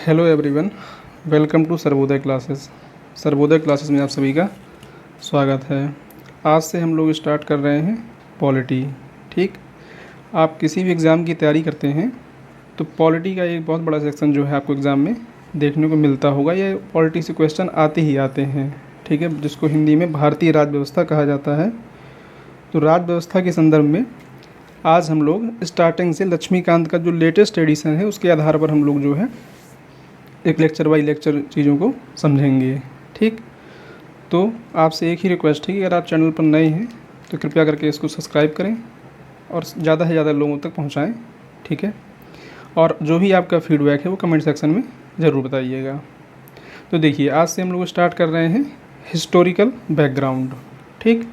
Hello everyone, welcome to Sarvodaya classes. Sarvodaya classes में आप सभी का स्वागत है। आज से हम लोग स्टार्ट कर रहे हैं पॉलिटी। ठीक, आप किसी भी एग्ज़ाम की तैयारी करते हैं तो पॉलिटी का एक बहुत बड़ा सेक्शन जो है आपको एग्ज़ाम में देखने को मिलता होगा। ये पॉलिटी से क्वेश्चन आते ही आते हैं, ठीक है, जिसको हिंदी में भारतीय राज्य व्यवस्था कहा जाता है। तो राज्य व्यवस्था के संदर्भ में आज हम लोग स्टार्टिंग से लक्ष्मीकांत का जो लेटेस्ट एडिशन है उसके आधार पर हम लोग जो है एक लेक्चर बाई लेक्चर चीज़ों को समझेंगे। ठीक, तो आपसे एक ही रिक्वेस्ट है कि अगर आप चैनल पर नए हैं तो कृपया करके इसको सब्सक्राइब करें और ज़्यादा से ज़्यादा लोगों तक पहुंचाएं। ठीक है, और जो भी आपका फीडबैक है वो कमेंट सेक्शन में ज़रूर बताइएगा। तो देखिए, आज से हम लोग स्टार्ट कर रहे हैं हिस्टोरिकल बैकग्राउंड। ठीक,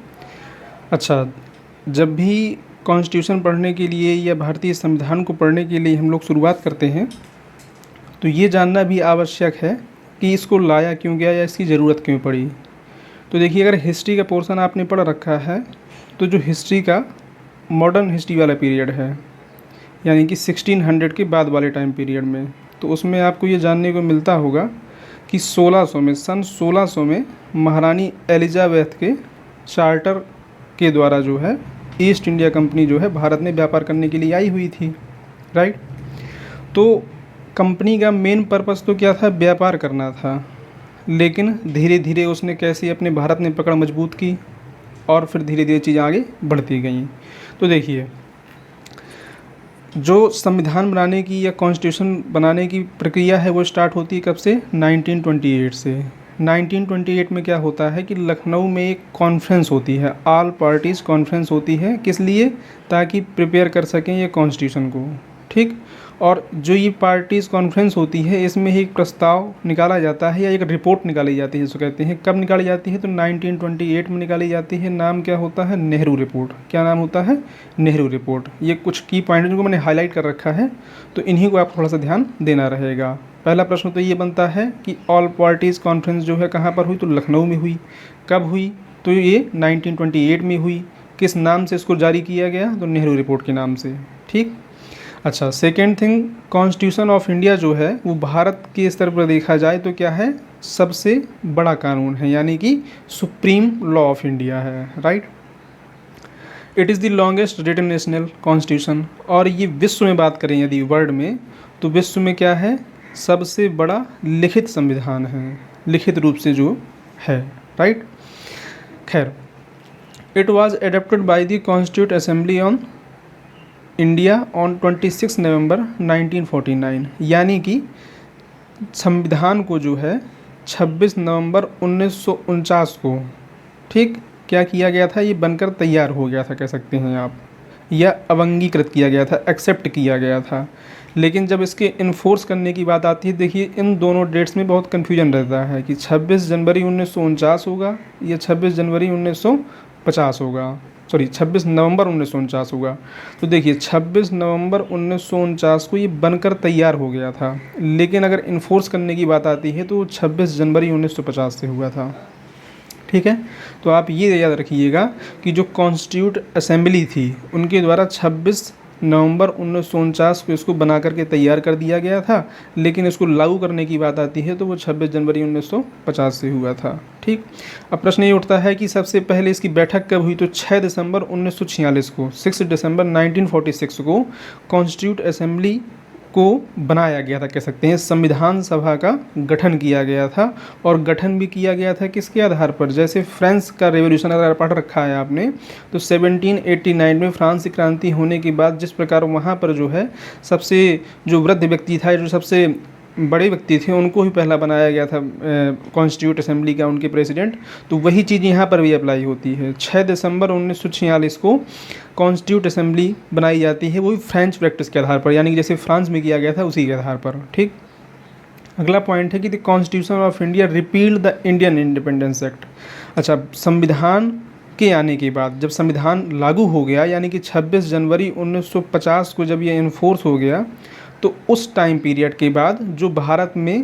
अच्छा, जब भी कॉन्स्टिट्यूशन पढ़ने के लिए या भारतीय संविधान को पढ़ने के लिए हम लोग शुरुआत करते हैं तो ये जानना भी आवश्यक है कि इसको लाया क्यों गया या इसकी ज़रूरत क्यों पड़ी। तो देखिए, अगर हिस्ट्री का पोर्शन आपने पढ़ रखा है तो जो हिस्ट्री का मॉडर्न हिस्ट्री वाला पीरियड है, यानी कि 1600 के बाद वाले टाइम पीरियड में, तो उसमें आपको ये जानने को मिलता होगा कि 1600 में, सन 1600 में महारानी एलिजाबेथ के चार्टर के द्वारा जो है ईस्ट इंडिया कंपनी जो है भारत में व्यापार करने के लिए आई हुई थी। राइट, तो कंपनी का मेन पर्पस तो क्या था, व्यापार करना था, लेकिन धीरे धीरे उसने कैसे अपने भारत में पकड़ मजबूत की और फिर धीरे धीरे चीज़ें आगे बढ़ती गईं। तो देखिए, जो संविधान बनाने की या कॉन्स्टिट्यूशन बनाने की प्रक्रिया है वो स्टार्ट होती है कब से, 1928 से। 1928 में क्या होता है कि लखनऊ में एक कॉन्फ्रेंस होती है, ऑल पार्टीज़ कॉन्फ्रेंस होती है। किस लिए, ताकि प्रिपेयर कर सकें ये कॉन्स्टिट्यूशन को। ठीक, और जो ये पार्टीज़ कॉन्फ्रेंस होती है इसमें एक प्रस्ताव निकाला जाता है या एक रिपोर्ट निकाली जाती है, जिसको कहते हैं। कब निकाली जाती है, तो 1928 में निकाली जाती है। नाम क्या होता है, नेहरू रिपोर्ट। क्या नाम होता है, नेहरू रिपोर्ट। ये कुछ की पॉइंट जिनको मैंने हाईलाइट कर रखा है, तो इन्हीं को आप थोड़ा सा ध्यान देना रहेगा। पहला प्रश्न तो ये बनता है कि ऑल पार्टीज़ कॉन्फ्रेंस जो है कहाँ पर हुई, तो लखनऊ में हुई। कब हुई, तो ये 1928 में हुई। किस नाम से इसको जारी किया गया, तो नेहरू रिपोर्ट के नाम से। ठीक, अच्छा, second thing, constitution of India जो है वो भारत के स्तर पर देखा जाए तो क्या है, सबसे बड़ा कानून है, यानी कि सुप्रीम लॉ ऑफ इंडिया है। Right, it is the longest written national constitution. और ये विश्व में बात करें यदि वर्ल्ड में, तो विश्व में क्या है, सबसे बड़ा लिखित संविधान है, लिखित रूप से जो है। राइट, खैर, it was adapted by the constitute assembly on India on 26 नवंबर 1949, यानी कि संविधान को जो है 26 नवंबर 1949 को, ठीक, क्या किया गया था, ये बनकर तैयार हो गया था कह सकते हैं आप, या अवंगीकृत किया गया था, एक्सेप्ट किया गया था। लेकिन जब इसके इन्फोर्स करने की बात आती है, देखिए इन दोनों डेट्स में बहुत कन्फ्यूजन रहता है कि 26 जनवरी 1949 होगा या 26 जनवरी 1950 होगा, सॉरी 26 नवंबर 1949 होगा। तो देखिए 26 नवंबर 1949 को ये बनकर तैयार हो गया था, लेकिन अगर इन्फोर्स करने की बात आती है तो 26 जनवरी 1950 से हुआ था। ठीक है, तो आप ये याद रखिएगा कि जो कॉन्स्टिट्यूट असेंबली थी उनके द्वारा 26 नवंबर 1949 को इसको बना करके तैयार कर दिया गया था, लेकिन इसको लागू करने की बात आती है तो वो 26 जनवरी 1950 से हुआ था। ठीक, अब प्रश्न ये उठता है कि सबसे पहले इसकी बैठक कब हुई, तो 6 दिसंबर 1946 को, 6 दिसंबर 1946 को कॉन्स्टिट्यूट असेंबली को बनाया गया था, कह सकते हैं संविधान सभा का गठन किया गया था। और गठन भी किया गया था किसके आधार पर, जैसे फ्रांस का रेवोल्यूशन अगर पढ़ रखा है आपने, तो 1789 में फ्रांस की क्रांति होने के बाद जिस प्रकार वहाँ पर जो है सबसे जो वृद्ध व्यक्ति था, जो सबसे बड़े व्यक्ति थे, उनको ही पहला बनाया गया था कॉन्स्टिट्यूट असेंबली का उनके प्रेसिडेंट, तो वही चीज़ यहाँ पर भी अप्लाई होती है। 6 दिसंबर 1946 को कॉन्स्टिट्यूट असेंबली बनाई जाती है, वही फ्रेंच प्रैक्टिस के आधार पर, यानी कि जैसे फ्रांस में किया गया था उसी के आधार पर। ठीक, अगला पॉइंट है कि the constitution of India repealed the Indian independence act. अच्छा, संविधान के आने के बाद जब संविधान लागू हो गया, यानी कि 26 जनवरी 1950 को जब ये इन्फोर्स हो गया, तो उस टाइम पीरियड के बाद जो भारत में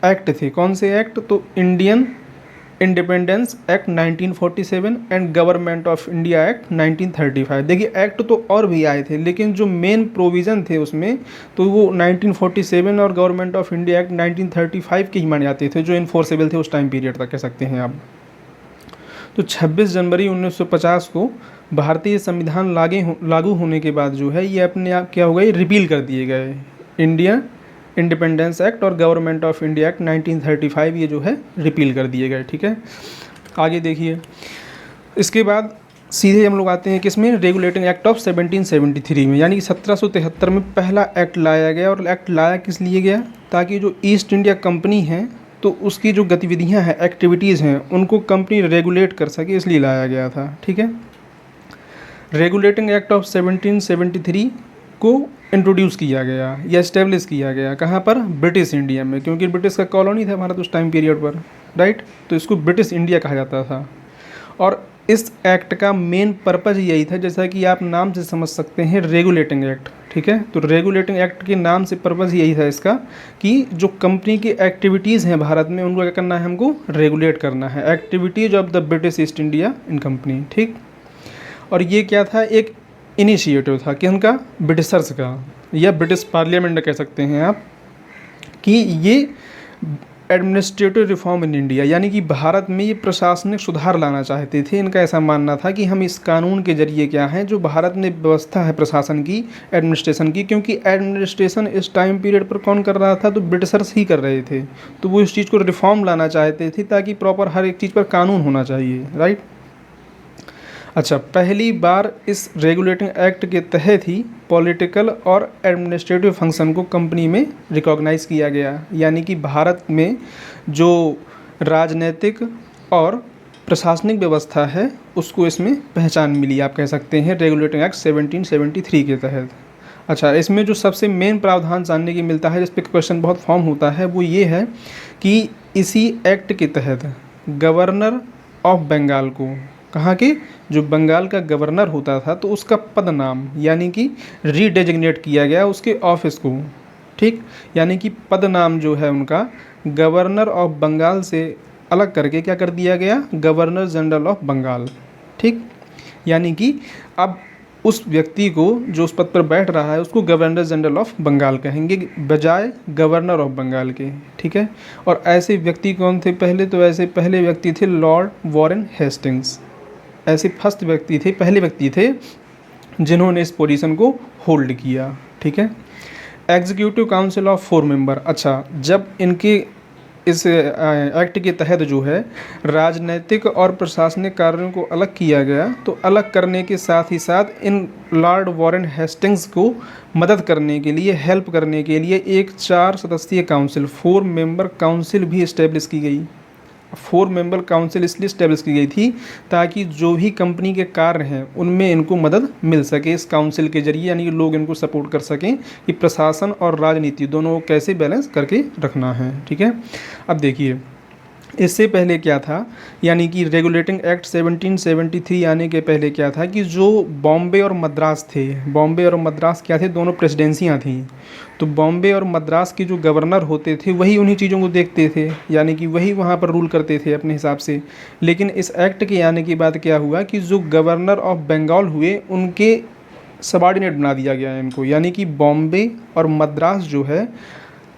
एक्ट थे, कौन से एक्ट, तो Indian independence act 1947 and government of India act 1935। देखिए एक्ट तो और भी आए थे, लेकिन जो मेन प्रोविज़न थे उसमें तो वो 1947 और गवर्नमेंट ऑफ इंडिया एक्ट 1935 के ही माने जाते थे, जो इन्फोर्सेबल थे उस टाइम पीरियड तक, कह सकते हैं आप। तो 26 जनवरी 1950 को भारतीय संविधान लागू होने के बाद जो है ये अपने आप क्या हो गए, रिपील कर दिए गए। इंडिया इंडिपेंडेंस एक्ट और गवर्नमेंट ऑफ इंडिया एक्ट 1935 ये जो है रिपील कर दिए गए। ठीक है, आगे देखिए। इसके बाद सीधे हम लोग आते हैं किसमें, रेगुलेटिंग एक्ट ऑफ 1773 में, यानी कि 1773 में पहला एक्ट लाया गया। और एक्ट लाया किस लिए गया, ताकि जो ईस्ट इंडिया कंपनी है तो उसकी जो गतिविधियां हैं, एक्टिविटीज़ हैं, उनको कंपनी रेगुलेट कर सके, इसलिए लाया गया था। ठीक है, रेगुलेटिंग एक्ट ऑफ 1773 को इंट्रोड्यूस किया गया या इस्टेब्लिश किया गया, कहाँ पर, ब्रिटिश इंडिया में, क्योंकि ब्रिटिश का कॉलोनी था भारत उस टाइम पीरियड पर, राइट। तो इसको ब्रिटिश इंडिया कहा जाता था। और इस एक्ट का मेन पर्पज़ यही था, जैसा कि आप नाम से समझ सकते हैं, रेगुलेटिंग एक्ट। ठीक है, तो रेगुलेटिंग एक्ट के नाम से पर्पज़ यही था इसका कि जो कंपनी की एक्टिविटीज़ हैं भारत में, उनको क्या करना है, हमको रेगुलेट करना है, activities of the British east India in company. ठीक, और ये क्या था, एक इनिशिएटिव था कि उनका, ब्रिटिशर्स का, या ब्रिटिश पार्लियामेंट कह सकते हैं आप, कि ये एडमिनिस्ट्रेटिव रिफॉर्म इन इंडिया, यानी कि भारत में ये प्रशासनिक सुधार लाना चाहते थे। इनका ऐसा मानना था कि हम इस कानून के जरिए क्या है, जो भारत में व्यवस्था है प्रशासन की, एडमिनिस्ट्रेशन की, क्योंकि एडमिनिस्ट्रेशन इस टाइम पीरियड पर कौन कर रहा था, तो ब्रिटिशर्स ही कर रहे थे। तो वो इस चीज़ को रिफॉर्म लाना चाहते थे, ताकि प्रॉपर हर एक चीज़ पर कानून होना चाहिए, राइट। अच्छा, पहली बार इस रेगुलेटिंग एक्ट के तहत ही पॉलिटिकल और एडमिनिस्ट्रेटिव फंक्शन को कंपनी में रिकॉग्नाइज़ किया गया, यानी कि भारत में जो राजनीतिक और प्रशासनिक व्यवस्था है उसको इसमें पहचान मिली, आप कह सकते हैं, रेगुलेटिंग एक्ट 1773 के तहत। अच्छा, इसमें जो सबसे मेन प्रावधान जानने की मिलता है, जिस पर क्वेश्चन बहुत फॉर्म होता है, वो ये है कि इसी एक्ट के तहत गवर्नर ऑफ बंगाल को, कहाँ के, जो बंगाल का गवर्नर होता था, तो उसका पद नाम यानी कि रीडेजिग्नेट किया गया उसके ऑफिस को। ठीक, यानी कि पद नाम जो है उनका गवर्नर ऑफ बंगाल से अलग करके क्या कर दिया गया, गवर्नर जनरल ऑफ बंगाल। ठीक, यानी कि अब उस व्यक्ति को जो उस पद पर बैठ रहा है उसको गवर्नर जनरल ऑफ बंगाल कहेंगे, बजाय गवर्नर ऑफ बंगाल के। ठीक है, और ऐसे व्यक्ति कौन थे पहले, तो ऐसे पहले व्यक्ति थे लॉर्ड वॉरेन हेस्टिंग्स। ऐसे फर्स्ट व्यक्ति थे, पहले व्यक्ति थे जिन्होंने इस पोजीशन को होल्ड किया। ठीक है, एग्जीक्यूटिव काउंसिल ऑफ 4 मेंबर। अच्छा, जब इनके इस एक्ट के तहत जो है राजनीतिक और प्रशासनिक कार्यों को अलग किया गया, तो अलग करने के साथ ही साथ इन लॉर्ड वॉरेन हेस्टिंग्स को मदद करने के लिए, हेल्प करने के लिए एक 4 सदस्यीय काउंसिल, 4 मेंबर काउंसिल भी इस्टेब्लिश की गई। 4 मेंबर काउंसिल इसलिए इस्टेब्लिश की गई थी ताकि जो भी कंपनी के कार्य हैं उनमें इनको मदद मिल सके इस काउंसिल के जरिए, यानी कि लोग इनको सपोर्ट कर सकें कि प्रशासन और राजनीति दोनों को कैसे बैलेंस करके रखना है। ठीक है, अब देखिए इससे पहले क्या था, यानी कि रेगुलेटिंग एक्ट 1773 आने के पहले क्या था कि जो बॉम्बे और मद्रास थे, बॉम्बे और मद्रास क्या थे, दोनों प्रेसिडेंसियाँ थीं। तो बॉम्बे और मद्रास के जो गवर्नर होते थे वही उन्हीं चीज़ों को देखते थे, यानी कि वही वहाँ पर रूल करते थे अपने हिसाब से। लेकिन इस एक्ट के आने के बाद क्या हुआ कि जो गवर्नर ऑफ बंगाल हुए उनके सबॉर्डिनेट बना दिया गया इनको, यानी कि बॉम्बे और मद्रास जो है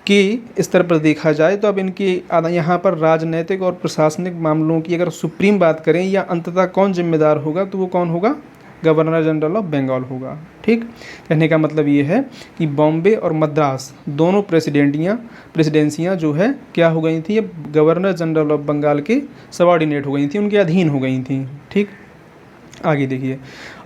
के स्तर पर देखा जाए तो अब इनके यहाँ पर राजनीतिक और प्रशासनिक मामलों की अगर सुप्रीम बात करें या अंततः कौन जिम्मेदार होगा, तो वो कौन होगा, गवर्नर जनरल ऑफ बंगाल होगा। ठीक, कहने का मतलब ये है कि बॉम्बे और मद्रास दोनों प्रेसिडेंसियाँ जो है क्या हो गई थी, अब गवर्नर जनरल ऑफ बंगाल के सबॉर्डिनेट हो गई थी, उनके अधीन हो गई थी। ठीक, आगे देखिए,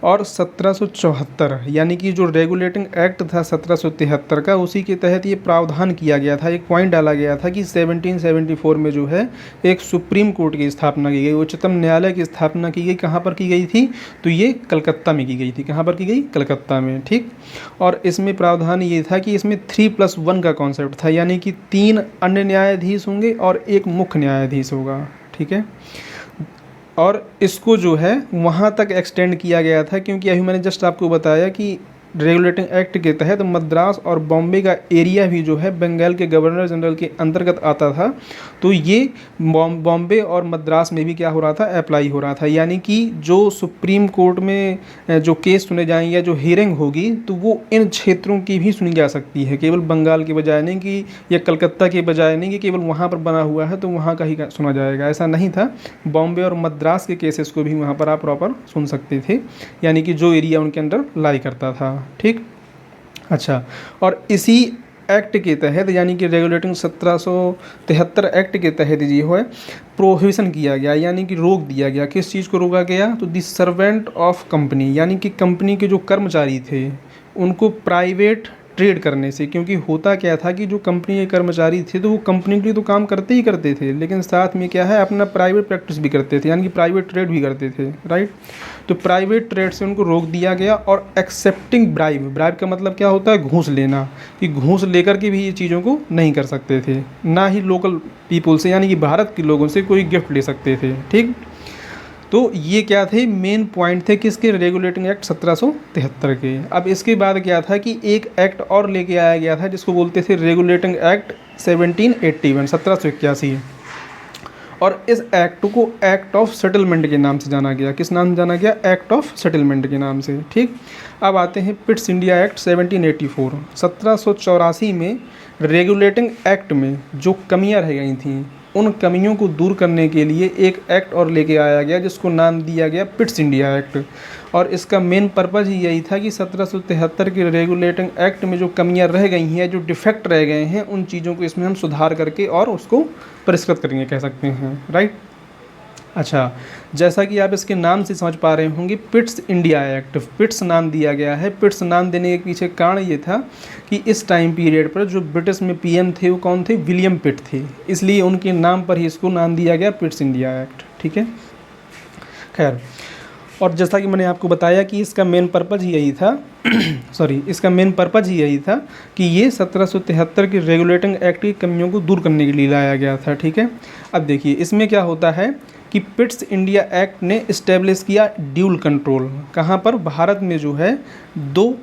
और 1774 यानी कि जो रेगुलेटिंग एक्ट था 1773 का, उसी के तहत ये प्रावधान किया गया था, एक पॉइंट डाला गया था कि 1774 में जो है एक सुप्रीम कोर्ट की स्थापना की गई, उच्चतम न्यायालय की स्थापना की गई। कहाँ पर की गई थी, तो ये कलकत्ता में की गई थी। कहाँ पर की गई, कलकत्ता में। ठीक, और इसमें प्रावधान ये था कि इसमें 3+1 का कॉन्सेप्ट था, यानी कि 3 अन्य न्यायाधीश होंगे और एक मुख्य न्यायाधीश होगा। ठीक है, और इसको जो है वहाँ तक एक्सटेंड किया गया था, क्योंकि अभी मैंने जस्ट आपको बताया कि रेगुलेटिंग एक्ट के तहत मद्रास और बॉम्बे का एरिया भी जो है बंगाल के गवर्नर जनरल के अंतर्गत आता था। तो ये बॉम्बे और मद्रास में भी क्या हो रहा था, अप्लाई हो रहा था। यानी कि जो सुप्रीम कोर्ट में जो केस सुने जाएंगे या जो हियरिंग होगी तो वो इन क्षेत्रों की भी सुनी जा सकती है, केवल बंगाल के बजाय नहीं कि, या कलकत्ता के बजाय नहीं कि केवल वहाँ पर बना हुआ है तो वहाँ का ही सुना जाएगा, ऐसा नहीं था। बॉम्बे और मद्रास के केसेस को भी वहाँ पर आप प्रॉपर सुन सकते थे, यानी कि जो एरिया उनके अंडर लाई करता था। ठीक, अच्छा, और इसी एक्ट के तहत यानी कि रेगुलेटिंग 1773 एक्ट के तहत जी है प्रोहिबिशन किया गया, यानी कि रोक दिया गया। किस चीज़ को रोका गया, तो दी सर्वेंट ऑफ कंपनी, यानी कि कंपनी के जो कर्मचारी थे उनको प्राइवेट ट्रेड करने से। क्योंकि होता क्या था कि जो कंपनी के कर्मचारी थे तो वो कंपनी के लिए तो काम करते ही करते थे, लेकिन साथ में क्या है अपना प्राइवेट प्रैक्टिस भी करते थे, यानी कि प्राइवेट ट्रेड भी करते थे, राइट। तो प्राइवेट ट्रेड से उनको रोक दिया गया। और एक्सेप्टिंग ब्राइब, ब्राइब का मतलब क्या होता है, घूस लेना, कि घूस लेकर के भी ये चीज़ों को नहीं कर सकते थे, ना ही लोकल पीपल से यानी कि भारत के लोगों से कोई गिफ्ट ले सकते थे। ठीक, तो ये क्या थे, मेन पॉइंट थे किसके, रेगुलेटिंग एक्ट 1773 के। अब इसके बाद क्या था कि एक एक्ट और लेके आया गया था जिसको बोलते थे रेगुलेटिंग एक्ट 1781। और इस एक्ट को एक्ट ऑफ सेटलमेंट के नाम से जाना गया। किस नाम से जाना गया, एक्ट ऑफ सेटलमेंट के नाम से। ठीक, अब आते हैं पिट्स इंडिया एक्ट 1784। 1784 में रेगुलेटिंग एक्ट में जो कमियां रह गई थीं उन कमियों को दूर करने के लिए एक एक्ट और लेके आया गया जिसको नाम दिया गया पिट्स इंडिया एक्ट। और इसका मेन पर्पज़ ही यही था कि 1773 के रेगुलेटिंग एक्ट में जो कमियां रह गई हैं, जो डिफेक्ट रह गए हैं, उन चीज़ों को इसमें हम सुधार करके और उसको परिष्कृत करेंगे, कह सकते हैं, राइट। अच्छा, जैसा कि आप इसके नाम से समझ पा रहे होंगे, पिट्स इंडिया एक्ट, पिट्स नाम दिया गया है। पिट्स नाम देने के पीछे कारण ये था कि इस टाइम पीरियड पर जो ब्रिटिश में पीएम थे वो कौन थे, विलियम पिट थे, इसलिए उनके नाम पर ही इसको नाम दिया गया पिट्स इंडिया एक्ट। ठीक है, खैर, और जैसा कि मैंने आपको बताया कि इसका मेन पर्पज़ ही यही था इसका मेन पर्पज़ ही यही था कि ये 1773 की रेगुलेटिंग एक्ट की कमियों को दूर करने के लिए लाया गया था। ठीक है, अब देखिए इसमें क्या होता है कि पिट्स इंडिया एक्ट ने इस्टेब्लिश किया ड्यूल कंट्रोल। कहाँ पर, भारत में जो है दो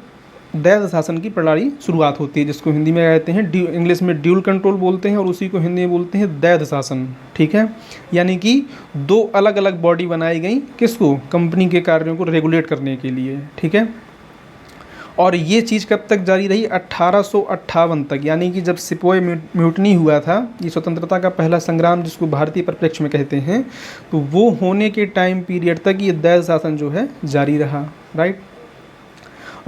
दैव शासन की प्रणाली शुरुआत होती है, जिसको हिंदी में कहते हैं इंग्लिश में ड्यूल कंट्रोल बोलते हैं और उसी को हिंदी में बोलते हैं दैव शासन। ठीक है, यानी कि दो अलग अलग बॉडी बनाई गई, किसको, कंपनी के कार्यों को रेगुलेट करने के लिए। ठीक है, और ये चीज़ कब तक जारी रही, 1858 तक, यानी कि जब सिपोय म्यूटनी हुआ था, ये स्वतंत्रता का पहला संग्राम जिसको भारतीय परिप्रेक्ष्य में कहते हैं, तो वो होने के टाइम पीरियड तक ये दैव शासन जो है जारी रहा, राइट।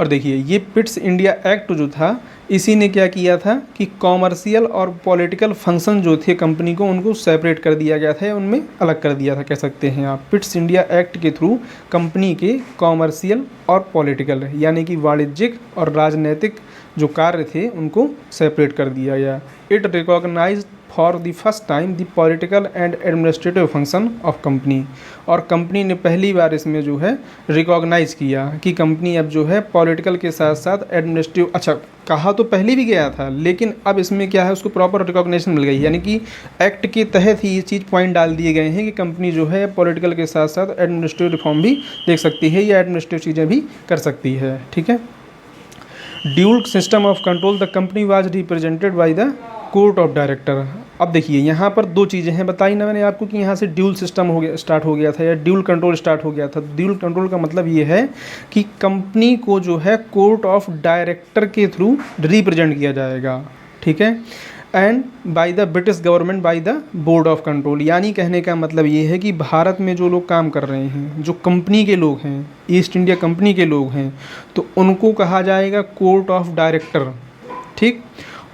और देखिए ये पिट्स इंडिया एक्ट जो था, इसी ने क्या किया था कि कॉमर्शियल और पॉलिटिकल फंक्शन जो थे कंपनी को, उनको सेपरेट कर दिया गया था, उनमें अलग कर दिया था, कह सकते हैं आप। पिट्स इंडिया एक्ट के थ्रू कंपनी के कॉमर्शियल और पॉलिटिकल यानी कि वाणिज्यिक और राजनीतिक जो कार्य थे उनको सेपरेट कर दिया गया। It recognise for the first time the political and administrative function of company. और कंपनी ने पहली बार इसमें जो है रिकॉग्नाइज किया कि कंपनी अब जो है पॉलिटिकल के साथ साथ एडमिनिस्ट्रेटिव, अच्छा कहा तो पहले भी गया था, लेकिन अब इसमें क्या है उसको प्रॉपर रिकॉग्निशन मिल गई, यानी कि एक्ट के तहत ही ये चीज़ पॉइंट डाल दिए गए हैं कि कंपनी जो है पॉलिटिकल के साथ साथ एडमिनिस्ट्रेटिव रिफॉर्म भी देख सकती है या एडमिनिस्ट्रेटिव चीज़ें भी कर सकती है। ठीक है, dual system of control, the company was represented by the court of director. अब देखिए यहाँ पर दो चीज़ें हैं, बताई ना मैंने आपको कि यहाँ से ड्यूल सिस्टम हो गया, स्टार्ट हो गया था, या ड्यूल कंट्रोल स्टार्ट हो गया था। ड्यूल कंट्रोल का मतलब ये है कि कंपनी को जो है कोर्ट ऑफ डायरेक्टर के थ्रू रिप्रेजेंट किया जाएगा। ठीक है, and by the British government by the board of control. यानी कहने का मतलब ये है कि भारत में जो लोग काम कर रहे हैं, जो कंपनी के लोग हैं, ईस्ट इंडिया कंपनी के लोग हैं, तो उनको कहा जाएगा कोर्ट ऑफ डायरेक्टर। ठीक,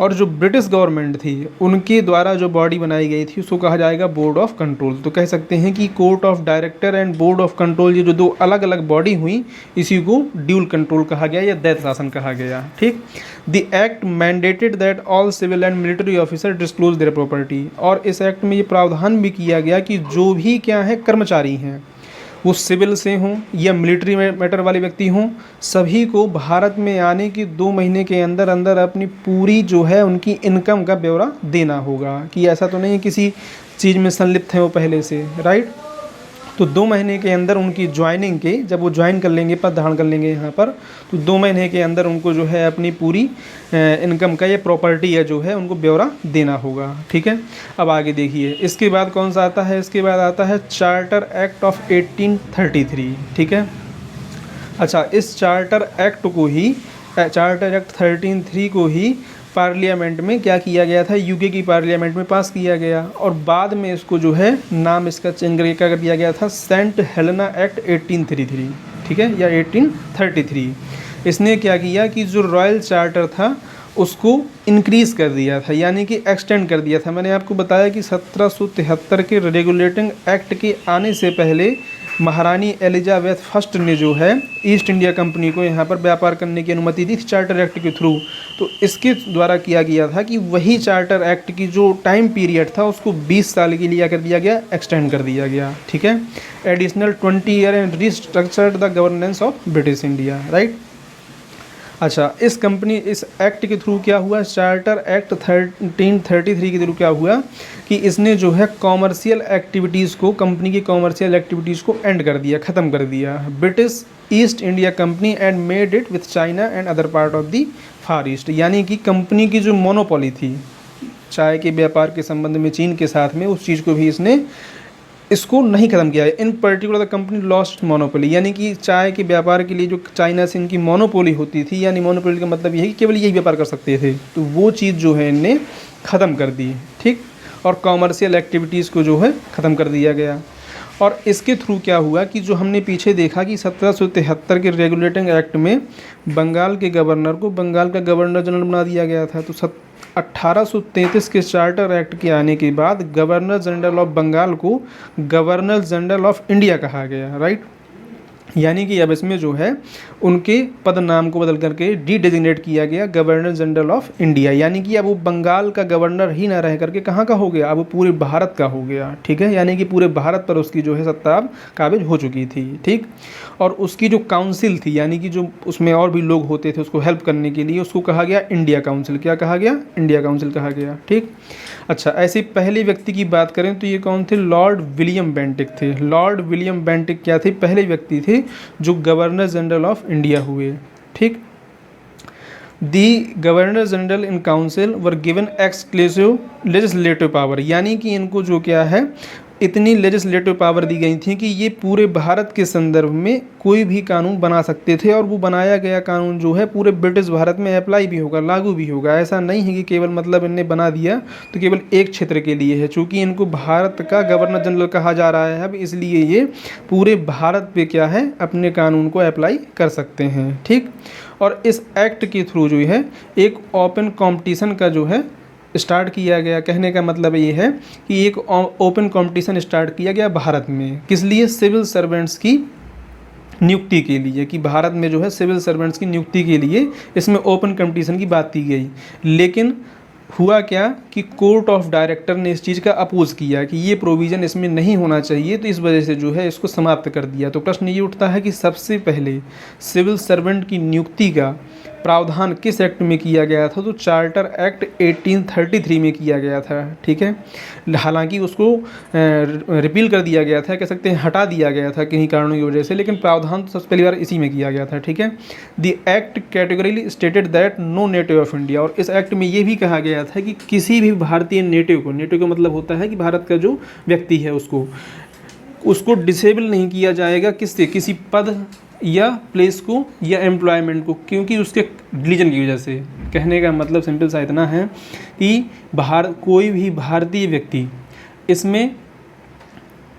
और जो ब्रिटिश गवर्नमेंट थी उनके द्वारा जो बॉडी बनाई गई थी उसको कहा जाएगा बोर्ड ऑफ कंट्रोल। तो कह सकते हैं कि court of director and board of control, ये जो दो अलग अलग बॉडी हुई, इसी को ड्यूल कंट्रोल कहा गया या दैव शासन कहा गया। ठीक, the act mandated that all civil and military officer disclose their property. और इस एक्ट में ये प्रावधान भी किया गया कि जो भी क्या है कर्मचारी हैं, वो सिविल से हों या मिलिट्री मैटर वाले व्यक्ति हों, सभी को भारत में आने की 2 महीने के अंदर अंदर अपनी पूरी जो है उनकी इनकम का ब्यौरा देना होगा, कि ऐसा तो नहीं है किसी चीज़ में संलिप्त है वो पहले से, राइट। तो 2 महीने के अंदर उनकी ज्वाइनिंग के, जब वो ज्वाइन कर लेंगे, पद धारण कर लेंगे यहाँ पर, तो 2 महीने के अंदर उनको जो है अपनी पूरी इनकम का, ये प्रॉपर्टी है जो है उनको ब्यौरा देना होगा। ठीक है, अब आगे देखिए इसके बाद कौन सा आता है, इसके बाद आता है चार्टर एक्ट ऑफ 1833। ठीक है, अच्छा, इस चार्टर एक्ट को ही, चार्टर एक्ट 13 को ही पार्लियामेंट में क्या किया गया था, यूके की पार्लियामेंट में पास किया गया, और बाद में इसको जो है नाम इसका चेंज करके क्या कर दिया गया था, सेंट हेलेना एक्ट 1833। ठीक है, या 1833। इसने क्या किया कि जो रॉयल चार्टर था उसको इंक्रीज़ कर दिया था, यानी कि एक्सटेंड कर दिया था। मैंने आपको बताया कि 1773 के रेगुलेटिंग एक्ट के आने से पहले महारानी एलिजाबेथ फर्स्ट ने जो है ईस्ट इंडिया कंपनी को यहाँ पर व्यापार करने की अनुमति दी थी चार्टर एक्ट के थ्रू। तो इसके द्वारा किया गया था कि वही चार्टर एक्ट की जो टाइम पीरियड था उसको 20 साल के लिए कर दिया गया, एक्सटेंड कर दिया गया। ठीक है, additional 20 year and restructured the governance of British India, right. अच्छा, इस एक्ट के थ्रू क्या हुआ, चार्टर एक्ट 1333 के थ्रू क्या हुआ कि इसने जो है कॉमर्शियल एक्टिविटीज़ को, कंपनी की कॉमर्शियल एक्टिविटीज़ को एंड कर दिया, ख़त्म कर दिया। British east India company and made it with China and other part of the far east, यानी कि कंपनी की जो मोनोपोली थी चाय के व्यापार के संबंध में चीन के साथ में, उस चीज़ को भी इसने इसको नहीं ख़त्म किया है। इन particular the company lost monopoly, यानी कि चाय के व्यापार के लिए जो चाइना से इनकी मोनोपोली होती थी, यानी मोनोपोली का मतलब ये है कि केवल यही व्यापार कर सकते थे, तो वो चीज़ जो है इनने ख़त्म कर दी। ठीक, और कॉमर्शियल एक्टिविटीज़ को जो है ख़त्म कर दिया गया। और इसके थ्रू क्या हुआ कि जो हमने पीछे देखा कि 1773 के रेगुलेटिंग एक्ट में बंगाल के गवर्नर को बंगाल का गवर्नर जनरल बना दिया गया था। तो 1833 के चार्टर एक्ट के आने के बाद गवर्नर जनरल ऑफ बंगाल को गवर्नर जनरल ऑफ इंडिया कहा गया, राइट। यानी कि अब इसमें जो है उनके पद नाम को बदल करके डी-डेजिग्नेट किया गया गवर्नर जनरल ऑफ इंडिया, यानी कि अब वो बंगाल का गवर्नर ही ना रह करके कहाँ का हो गया, अब वो पूरे भारत का हो गया। ठीक है, यानी कि पूरे भारत पर उसकी जो है सत्ता अब काबिज हो चुकी थी। ठीक, और उसकी जो काउंसिल थी, यानी कि जो उसमें और भी लोग होते थे उसको हेल्प करने के लिए, उसको कहा गया इंडिया काउंसिल। क्या कहा गया, इंडिया काउंसिल कहा गया। ठीक, अच्छा, ऐसे पहले व्यक्ति की बात करें तो ये कौन थे, लॉर्ड विलियम बेंटिक थे। लॉर्ड विलियम बेंटिक क्या थे, पहले व्यक्ति थे जो गवर्नर जनरल ऑफ इंडिया हुए। ठीक, the governor general in council were given exclusive legislative power, यानी कि इनको जो क्या है इतनी लेजिस्लेटिव पावर दी गई थी कि ये पूरे भारत के संदर्भ में कोई भी कानून बना सकते थे, और वो बनाया गया कानून जो है पूरे ब्रिटिश भारत में अप्लाई भी होगा, लागू भी होगा। ऐसा नहीं है कि केवल मतलब इनने बना दिया तो केवल एक क्षेत्र के लिए है, चूँकि इनको भारत का गवर्नर जनरल कहा जा रहा है अब, इसलिए ये पूरे भारत पे क्या है अपने कानून को अप्लाई कर सकते हैं। ठीक, और इस एक्ट के थ्रू जो है एक ओपन कंपटीशन का जो है स्टार्ट किया गया। कहने का मतलब ये है कि एक ओपन कंपटीशन स्टार्ट किया गया भारत में, किस लिए, सिविल सर्वेंट्स की नियुक्ति के लिए, कि भारत में जो है सिविल सर्वेंट्स की नियुक्ति के लिए इसमें ओपन कंपटीशन की बात की गई। लेकिन हुआ क्या कि कोर्ट ऑफ डायरेक्टर ने इस चीज़ का अपोज किया कि ये प्रोविज़न इसमें नहीं होना चाहिए, तो इस वजह से जो है इसको समाप्त कर दिया। तो प्रश्न ये उठता है कि सबसे पहले सिविल सर्वेंट की नियुक्ति का प्रावधान किस एक्ट में किया गया था, तो चार्टर एक्ट 1833 में किया गया था। ठीक है, हालांकि उसको रिपील कर दिया गया था, कह सकते हैं हटा दिया गया था किन्हीं कारणों की वजह से, लेकिन प्रावधान तो सबसे पहली बार इसी में किया गया था। ठीक है, the act categorically stated that no native of India, और इस एक्ट में ये भी कहा गया था कि किसी भी भारतीय नेटिव का मतलब होता है कि भारत का जो व्यक्ति है उसको डिसेबल नहीं किया जाएगा, किससे, किसी पद या प्लेस को या एम्प्लॉयमेंट को, क्योंकि उसके रिलीजन की वजह से। कहने का मतलब सिंपल सा इतना है कि कोई भी भारतीय व्यक्ति इसमें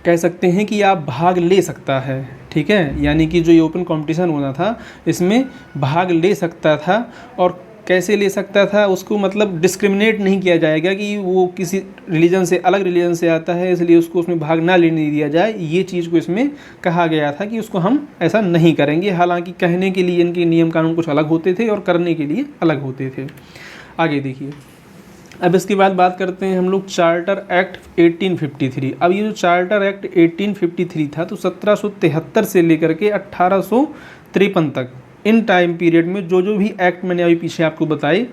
कह सकते हैं कि आप भाग ले सकता है। ठीक है, यानी कि जो ये ओपन कंपटीशन होना था इसमें भाग ले सकता था, और कैसे ले सकता था, उसको मतलब डिस्क्रिमिनेट नहीं किया जाएगा कि वो किसी रिलीजन से, अलग रिलीजन से आता है इसलिए उसको उसमें भाग ना लेने दिया जाए। ये चीज़ को इसमें कहा गया था कि उसको हम ऐसा नहीं करेंगे। हालांकि कहने के लिए इनके नियम कानून कुछ अलग होते थे और करने के लिए अलग होते थे। आगे देखिए, अब इसके बाद बात करते हैं हम लोग चार्टर एक्ट 1853। अब ये जो चार्टर एक्ट 1853 था तो 1773 से लेकर के 1853 तक, इन टाइम पीरियड में जो भी एक्ट मैंने अभी पीछे आपको बताए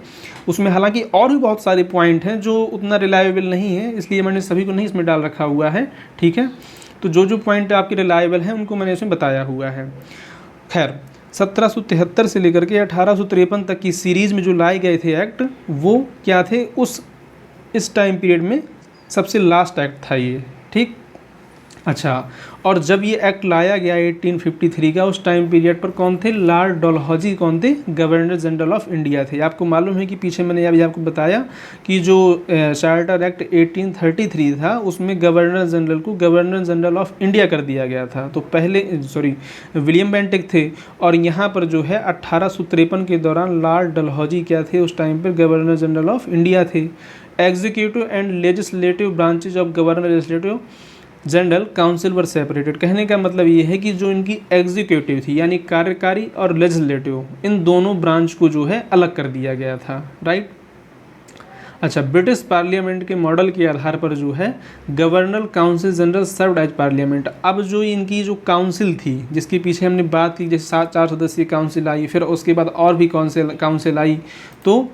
उसमें हालांकि और भी बहुत सारे पॉइंट हैं जो उतना रिलायबल नहीं है, इसलिए मैंने सभी को नहीं इसमें डाल रखा हुआ है। ठीक है, तो जो जो पॉइंट आपके रिलायबल हैं उनको मैंने इसमें बताया हुआ है। खैर 1773 से लेकर के 1853 तक की सीरीज़ में जो लाए गए थे एक्ट, वो क्या थे, इस टाइम पीरियड में सबसे लास्ट एक्ट था ये, ठीक। अच्छा, और जब ये एक्ट लाया गया 1853 का, उस टाइम पीरियड पर कौन थे, लॉर्ड डलहौजी कौन थे, गवर्नर जनरल ऑफ इंडिया थे। आपको मालूम है कि पीछे मैंने अभी आपको बताया कि जो चार्टर एक्ट 1833 था उसमें गवर्नर जनरल को गवर्नर जनरल ऑफ इंडिया कर दिया गया था। तो पहले विलियम बेंटिक थे, और यहाँ पर जो है 1853 के दौरान लॉर्ड डलहौजी क्या थे, उस टाइम पर गवर्नर जनरल ऑफ इंडिया थे। Executive and legislative branches of governor legislative general council were separated. कहने का मतलब ये है कि जो इनकी एग्जीक्यूटिव थी यानी कार्यकारी और लेजिस्लेटिव, इन दोनों ब्रांच को जो है अलग कर दिया गया था, राइट। अच्छा, ब्रिटिश पार्लियामेंट के मॉडल के आधार पर जो है governor council general served as parliament. अब जो इनकी जो काउंसिल थी जिसके पीछे हमने बात की, जैसे 4 सदस्यीय काउंसिल आई, फिर उसके बाद और भी काउंसिल आई, तो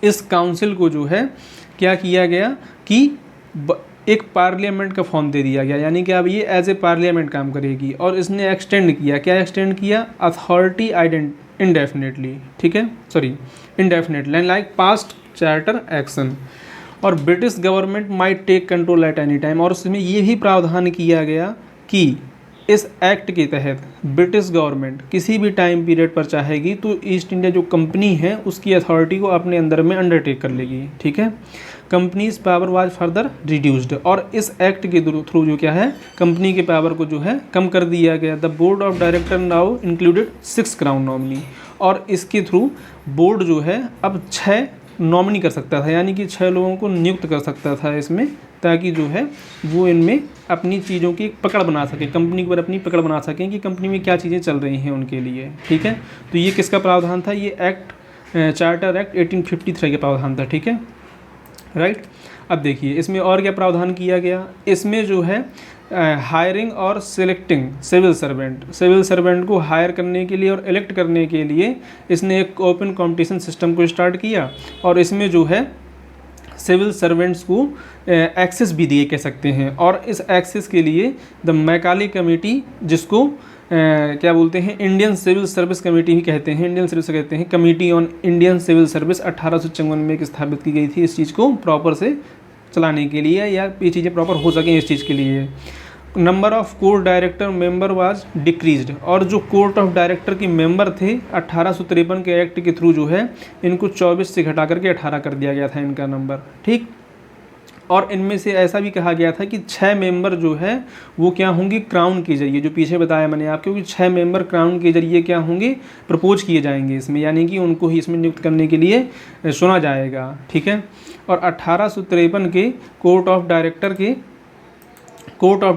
इस काउंसिल को जो है क्या किया गया कि एक पार्लियामेंट का फॉर्म दे दिया गया, यानी कि अब ये एज ए पार्लियामेंट काम करेगी। और इसने एक्सटेंड किया, क्या एक्सटेंड किया, अथॉरिटी इंडेफिनेटली, ठीक है, indefinitely like past charter action. और British government might take control at any time. और उसमें ये भी प्रावधान किया गया कि इस एक्ट के तहत ब्रिटिश गवर्नमेंट किसी भी टाइम पीरियड पर चाहेगी तो ईस्ट इंडिया जो कंपनी है उसकी अथॉरिटी को अपने अंदर में अंडरटेक कर लेगी, ठीक है। Companies power was further reduced. और इस एक्ट के थ्रू जो क्या है, कंपनी के पावर को जो है कम कर दिया गया। The board of director now included 6 crown nominee. और इसके थ्रू बोर्ड जो है अब 6 नॉमिनी कर सकता था, यानी कि 6 लोगों को नियुक्त कर सकता था इसमें, ताकि जो है वो इनमें अपनी चीज़ों की पकड़ बना सके, कंपनी के ऊपर अपनी पकड़ बना सकें कि कंपनी में क्या चीज़ें चल रही हैं उनके लिए, ठीक है। तो ये किसका प्रावधान था, ये एक्ट चार्टर एक्ट 1853 का प्रावधान था, ठीक है, राइट। अब देखिए इसमें और क्या प्रावधान किया गया, इसमें जो है हायरिंग और सिलेक्टिंग सिविल सर्वेंट को हायर करने के लिए और इलेक्ट करने के लिए इसने एक ओपन कंपटीशन सिस्टम को स्टार्ट किया। और इसमें जो है सिविल सर्वेंट्स को एक्सेस भी दिए कह सकते हैं। और इस एक्सेस के लिए द मैकाले कमेटी, जिसको क्या बोलते हैं, इंडियन सिविल सर्विस कमेटी ही कहते हैं, इंडियन सर्विस कहते हैं, committee on Indian civil service 1854 में एक स्थापित की गई थी इस चीज़ को प्रॉपर से चलाने के लिए, या ये चीज़ें प्रॉपर हो सकें इस चीज़ के लिए। Number of court director member was decreased. और जो कोर्ट ऑफ डायरेक्टर के मेंबर थे 1853 के एक्ट के थ्रू जो है इनको 24 से घटा करके 18 कर दिया गया था इनका नंबर, ठीक। और इनमें से ऐसा भी कहा गया था कि 6 मेंबर जो है वो क्या होंगे, क्राउन के जरिए, जो पीछे बताया मैंने आपको कि 6 मेंबर क्राउन के जरिए क्या होंगे, प्रपोज किए जाएंगे इसमें, यानी कि उनको ही इसमें नियुक्त करने के लिए सुना जाएगा, ठीक है। और 1853 के कोर्ट ऑफ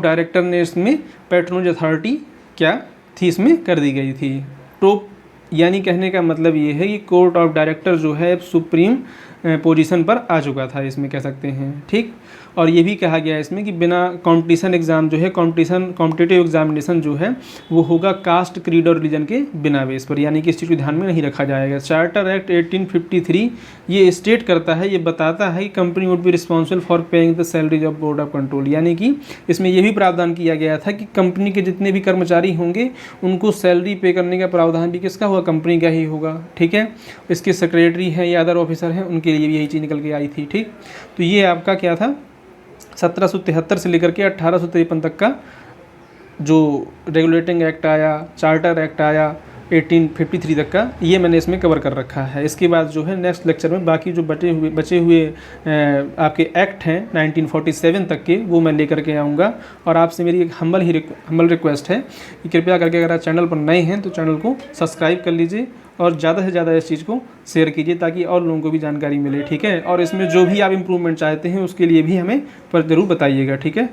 डायरेक्टर ने इसमें पैट्रोनज अथॉरिटी क्या थी, इसमें कर दी गई थी। तो यानी कहने का मतलब ये है कि कोर्ट ऑफ डायरेक्टर जो है सुप्रीम पोजीशन पर आ चुका था, इसमें कह सकते हैं, ठीक। और ये भी कहा गया है इसमें कि बिना कॉम्पिटिशन एग्ज़ाम जो है, कॉम्पिटिटिव एग्जामिनेशन जो है वो होगा कास्ट, क्रीड और रिलीजन के बिना बेस पर, यानी कि इस चीज़ को ध्यान में नहीं रखा जाएगा। चार्टर एक्ट 1853 ये स्टेट करता है, ये बताता है कि company would be responsible for paying the salaries of board of control, यानी कि इसमें ये भी प्रावधान किया गया था कि कंपनी के जितने भी कर्मचारी होंगे उनको सैलरी पे करने का प्रावधान भी किसका होगा, कंपनी का ही होगा, ठीक है। इसके सेक्रेटरी हैं या अदर ऑफिसर हैं उनके लिए भी यही चीज़ निकल के आई थी, ठीक। तो ये आपका क्या था, 1773 से लेकर के 1853 तक का जो रेगुलेटिंग एक्ट आया, चार्टर एक्ट आया 1853 तक का, ये मैंने इसमें कवर कर रखा है। इसके बाद जो है नेक्स्ट लेक्चर में बाकी जो बचे हुए आपके एक्ट हैं 1947 तक के, वो मैं लेकर के आऊँगा। और आपसे मेरी एक हम्बल रिक्वेस्ट है कि कृपया करके अगर आप चैनल पर नए हैं तो चैनल को सब्सक्राइब कर लीजिए और ज़्यादा से ज़्यादा इस चीज़ को शेयर कीजिए ताकि और लोगों को भी जानकारी मिले, ठीक है। और इसमें जो भी आप इम्प्रूवमेंट चाहते हैं उसके लिए भी हमें पर ज़रूर बताइएगा, ठीक है।